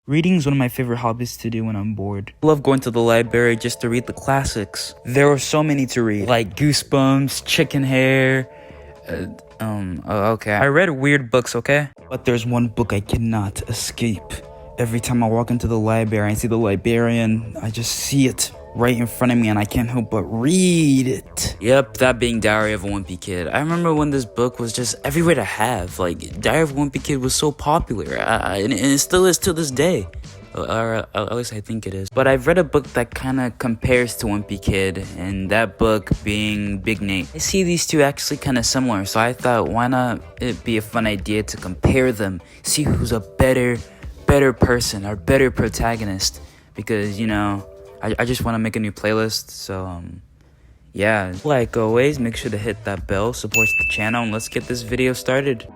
Reading is one of my favorite hobbies to do when I'm bored. I love going to the library just to read the classics. There are so many to read, like Goosebumps, Chicken Hair. Okay. I read weird books, okay? But there's one book I cannot escape. Every time I walk into the library and see the librarian, I just see it right in front of me and I can't help but read it. Yep, that being Diary of a Wimpy Kid. I remember when this book was just everywhere to have. Like, Diary of a Wimpy Kid was so popular, and it still is to this day. Or at least I think it is. But I've read a book that kind of compares to Wimpy Kid, and that book being Big Nate. I see these two actually kind of similar, so I thought, why not it be a fun idea to compare them, see who's a better person or better protagonist, because, you know, I just want to make a new playlist. So yeah, like always, make sure to hit that bell, support the channel, and let's get this video started.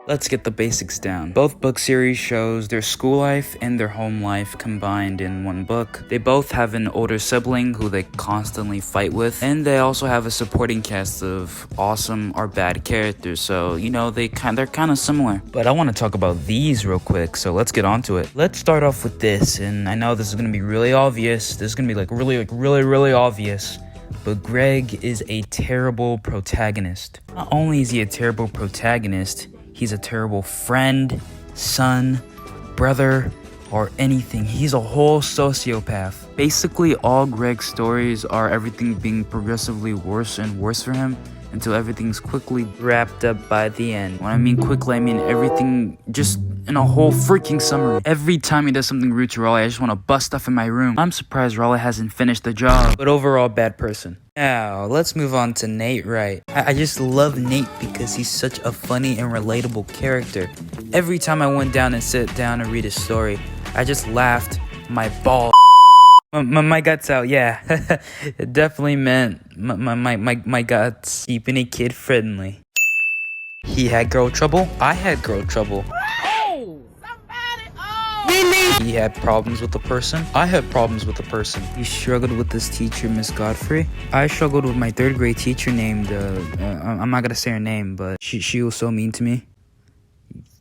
Let's get the basics down. Both book series shows their school life and their home life combined in one book. They both have an older sibling who they constantly fight with, and they also have a supporting cast of awesome or bad characters, so you know they're kind of similar. But I want to talk about these real quick, so let's get on to it. Let's start off with this, and I know this is gonna be really obvious. This is gonna be really obvious. But Greg is a terrible protagonist. Not only is he a terrible protagonist, he's a terrible friend, son, brother, or anything. He's a whole sociopath. Basically, all Greg's stories are everything being progressively worse and worse for him until everything's quickly wrapped up by the end. When I mean quickly, I mean everything just in a whole freaking summary. Every time he does something rude to Raleigh, I just want to bust stuff in my room. I'm surprised Raleigh hasn't finished the job, but overall, bad person. Now, let's move on to Nate Wright. I just love Nate because he's such a funny and relatable character. Every time I went down and sit down and read his story, I just laughed my balls. My guts out, yeah. It definitely meant my guts. Keeping it kid friendly. He had girl trouble. I had girl trouble. He had problems with a person. I had problems with a person. He struggled with this teacher, Miss Godfrey. I struggled with my 3rd grade teacher named, I'm not gonna say her name, but she was so mean to me.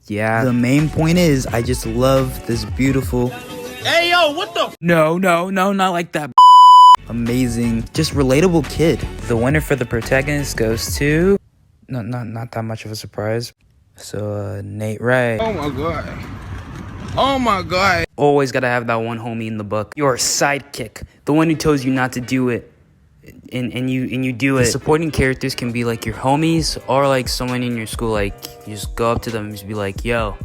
Yeah. The main point is, I just love this beautiful... Hey, yo, what the... No, not like that. Amazing, just relatable kid. The winner for the protagonist goes to... Not that much of a surprise. So, Nate Wright. Oh my god. Always gotta have that one homie in the book. Your sidekick. The one who tells you not to do it. And you do it. The supporting characters can be like your homies or like someone in your school. Like, you just go up to them and just be like, yo.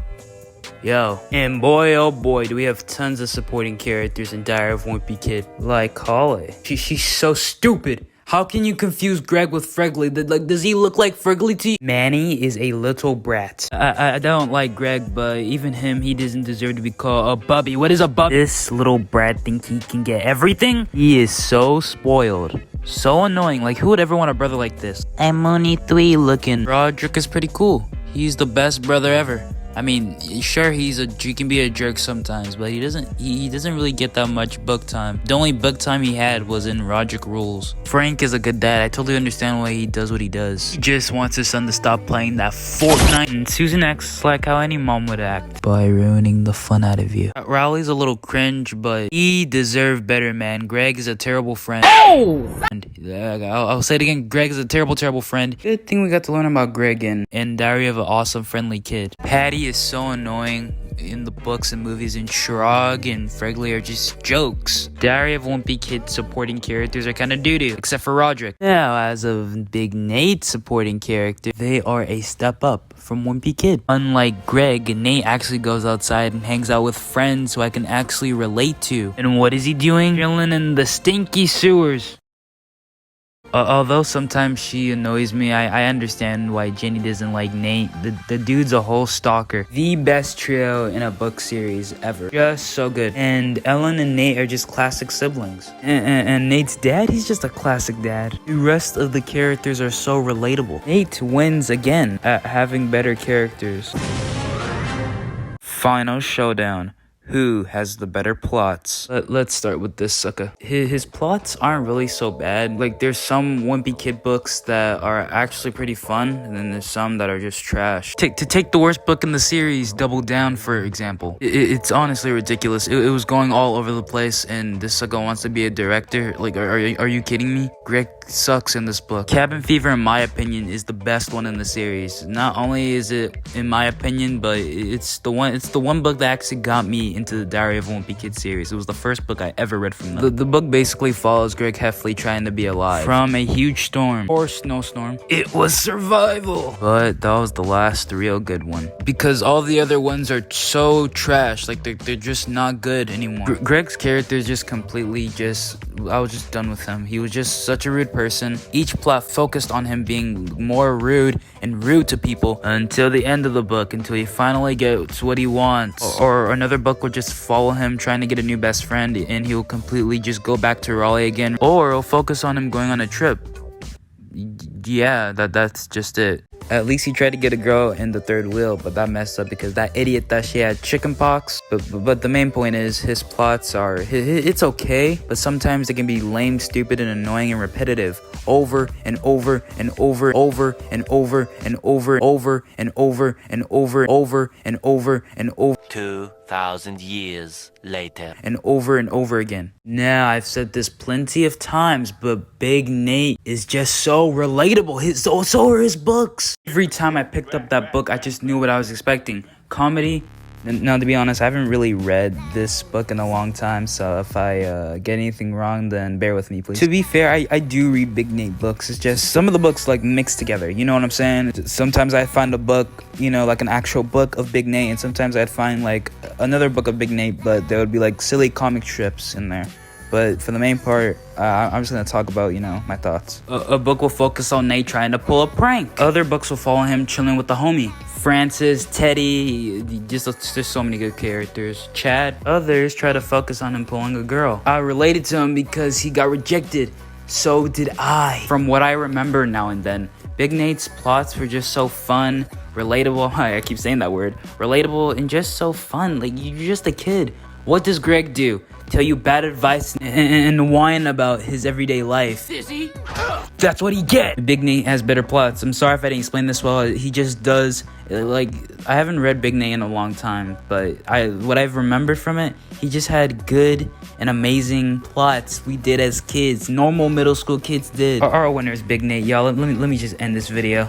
And boy, oh boy, do we have tons of supporting characters in Diary of a Wimpy Kid. Like Holly. She's so stupid. How can you confuse Greg with Fregley? Like, does he look like Fregley to you? Manny is a little brat. I don't like Greg, but even him, he doesn't deserve to be called a bubby. What is a bubby? This little brat think he can get everything? He is so spoiled. So annoying. Like, who would ever want a brother like this? I'm only 3 looking. Roderick is pretty cool. He's the best brother ever. I mean, sure, he can be a jerk sometimes, but he doesn't really get that much book time. The only book time he had was in Roderick Rules. Frank is a good dad. I totally understand why he does what he does. He just wants his son to stop playing that Fortnite. And Susan acts like how any mom would act, by ruining the fun out of you. Rowley's a little cringe, but he deserved better, man. Greg is a terrible friend. Oh! I'll say it again. Greg is a terrible friend. Good thing we got to learn about Greg in Diary of an Awesome Friendly Kid. Patty is so annoying in the books and movies, and Shrog and Fregley are just jokes. Diary of a Wimpy Kid supporting characters are kind of doo-doo, except for Roderick. Now, as of Big Nate's supporting character, they are a step up from Wimpy Kid. Unlike Greg, Nate actually goes outside and hangs out with friends who I can actually relate to. And what is he doing? Chilling in the stinky sewers. Although sometimes she annoys me, I understand why Jenny doesn't like Nate. The dude's a whole stalker. The best trio in a book series ever. Just so good. And Ellen and Nate are just classic siblings. And Nate's dad, he's just a classic dad. The rest of the characters are so relatable. Nate wins again at having better characters. Final showdown. Who has the better plots? Let's start with this sucker. His plots aren't really so bad. Like, there's some Wimpy Kid books that are actually pretty fun, and then there's some that are just trash. Take the worst book in the series, Double Down, for example. It's honestly ridiculous. It was going all over the place, and this sucker wants to be a director. Like, are you kidding me? Greg sucks in this book. Cabin Fever, in my opinion, is the best one in the series. Not only is it, in my opinion, but it's the one book that actually got me into the Diary of a Wimpy Kid series. It was the first book I ever read from them. The book basically follows Greg Heffley trying to be alive from a huge storm or snowstorm. It was survival, but that was the last real good one because all the other ones are so trash. Like, they're just not good anymore. Greg's character is just completely I was just done with him. He was just such a rude person. Each plot focused on him being more rude and rude to people until the end of the book, until he finally gets what he wants. Or another book will just follow him trying to get a new best friend, and he'll completely just go back to Raleigh again. Or it'll focus on him going on a trip. Yeah, that's just it. At least he tried to get a girl in the third wheel, but that messed up because that idiot thought she had chickenpox. But the main point is his plots are it's okay, but sometimes they can be lame, stupid, and annoying and repetitive, over and over and over and over and over and over and over and over and over 2,000 years later. And over again. Now, I've said this plenty of times, but Big Nate is just so relatable. So are his books. Every time I picked up that book, I just knew what I was expecting. Comedy. Now, to be honest, I haven't really read this book in a long time, so if I get anything wrong, then bear with me, please. To be fair, I do read Big Nate books. It's just some of the books, like, mixed together. You know what I'm saying? Sometimes I find a book, you know, like an actual book of Big Nate, and sometimes I'd find, like, another book of Big Nate, but there would be, like, silly comic strips in there. But for the main part, I'm just going to talk about, you know, my thoughts. A book will focus on Nate trying to pull a prank. Other books will follow him chilling with the homie. Francis, Teddy, just there's so many good characters. Chad. Others try to focus on him pulling a girl. I related to him because he got rejected. So did I. From what I remember now and then, Big Nate's plots were just so fun, relatable. I keep saying that word. Relatable and just so fun. Like, you're just a kid. What does Greg do? Tell you bad advice and whine about his everyday life. Sissy. That's what he gets. Big Nate has better plots. I'm sorry if I didn't explain this well. He just does. Like, I haven't read Big Nate in a long time, but what I've remembered from it, he just had good and amazing plots we did as kids. Normal middle school kids did. Our winner is Big Nate, y'all. Let me just end this video.